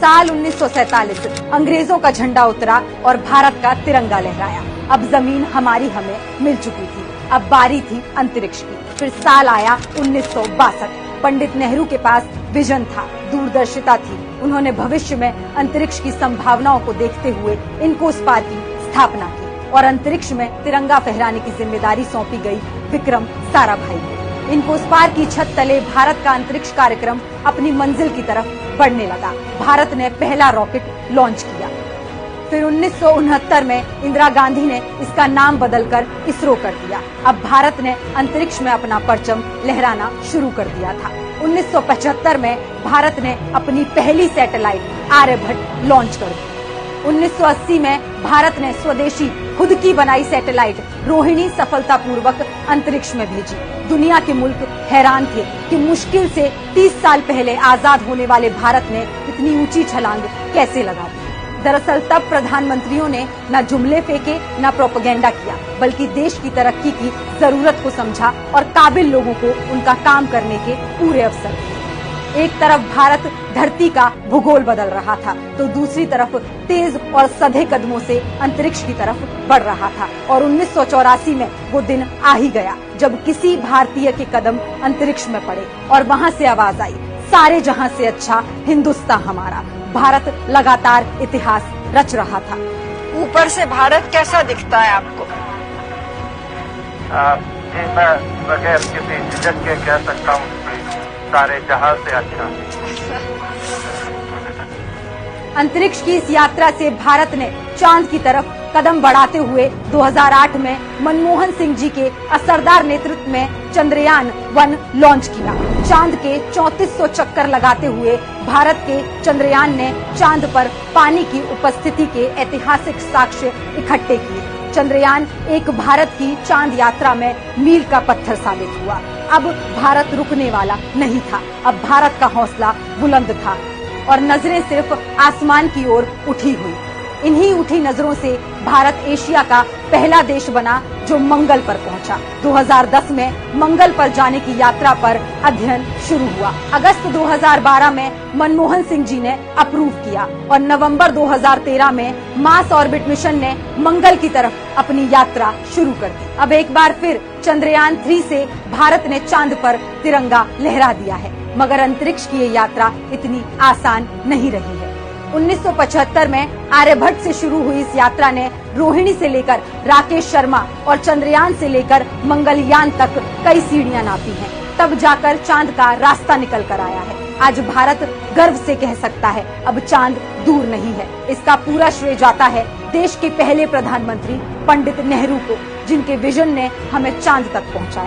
साल 1947 अंग्रेजों का झंडा उतरा और भारत का तिरंगा लहराया। अब जमीन हमारी हमें मिल चुकी थी, अब बारी थी अंतरिक्ष की। फिर साल आया 1962। पंडित नेहरू के पास विजन था, दूरदर्शिता थी। उन्होंने भविष्य में अंतरिक्ष की संभावनाओं को देखते हुए इनकोस्पार की स्थापना की और अंतरिक्ष में तिरंगा फहराने की जिम्मेदारी सौंपी गई विक्रम साराभाई को। इनकोस्पार की छत तले भारत का अंतरिक्ष कार्यक्रम अपनी मंजिल की तरफ बढ़ने लगा। भारत ने पहला रॉकेट लॉन्च किया। फिर 1969 में इंदिरा गांधी ने इसका नाम बदलकर इसरो कर दिया। अब भारत ने अंतरिक्ष में अपना परचम लहराना शुरू कर दिया था। 1975 में भारत ने अपनी पहली सैटेलाइट आर्यभट्ट लॉन्च कर दी। 1980 में भारत ने स्वदेशी खुद की बनाई सैटेलाइट रोहिणी सफलतापूर्वक अंतरिक्ष में भेजी। दुनिया के मुल्क हैरान थे कि मुश्किल से 30 साल पहले आजाद होने वाले भारत ने इतनी ऊंची छलांग कैसे लगा दी। दरअसल तब प्रधानमंत्रियों ने न जुमले फेंके न प्रोपेगेंडा किया, बल्कि देश की तरक्की की जरूरत को समझा और काबिल लोगों को उनका काम करने के पूरे अवसर दिए। एक तरफ भारत धरती का भूगोल बदल रहा था, तो दूसरी तरफ तेज और सधे कदमों से अंतरिक्ष की तरफ बढ़ रहा था। और 1984 में वो दिन आ ही गया जब किसी भारतीय के कदम अंतरिक्ष में पड़े और वहाँ से आवाज आई, सारे जहां से अच्छा हिंदुस्तान हमारा। भारत लगातार इतिहास रच रहा था। ऊपर से भारत कैसा दिखता है आपको? जी, मैं बगैर किसी झिझक के कह सकता हूँ कि सारे जहां से अच्छा। अंतरिक्ष की इस यात्रा से भारत ने चांद की तरफ कदम बढ़ाते हुए 2008 में मनमोहन सिंह जी के असरदार नेतृत्व में चंद्रयान 1 लॉन्च किया। चांद के 3400 चक्कर लगाते हुए भारत के चंद्रयान ने चांद पर पानी की उपस्थिति के ऐतिहासिक साक्ष्य इकट्ठे किए। चंद्रयान एक भारत की चांद यात्रा में मील का पत्थर साबित हुआ। अब भारत रुकने वाला नहीं था। अब भारत का हौसला बुलंद था और नजरें सिर्फ आसमान की ओर उठी हुई। इन्हीं उठी नजरों से भारत एशिया का पहला देश बना जो मंगल पर पहुंचा। 2010 में मंगल पर जाने की यात्रा पर अध्ययन शुरू हुआ। अगस्त 2012 में मनमोहन सिंह जी ने अप्रूव किया और नवंबर 2013 में मार्स ऑर्बिट मिशन ने मंगल की तरफ अपनी यात्रा शुरू कर दी। अब एक बार फिर चंद्रयान 3 से भारत ने चांद पर तिरंगा लहरा दिया है, मगर अंतरिक्ष की ये यात्रा इतनी आसान नहीं रही है। 1975 में आर्यभट्ट से शुरू हुई इस यात्रा ने रोहिणी से लेकर राकेश शर्मा और चंद्रयान से लेकर मंगलयान तक कई सीढ़ियां नापी हैं। तब जाकर चांद का रास्ता निकल कर आया है। आज भारत गर्व से कह सकता है, अब चांद दूर नहीं है। इसका पूरा श्रेय जाता है देश के पहले प्रधानमंत्री पंडित नेहरू को, जिनके विजन ने हमें चांद तक पहुंचाया।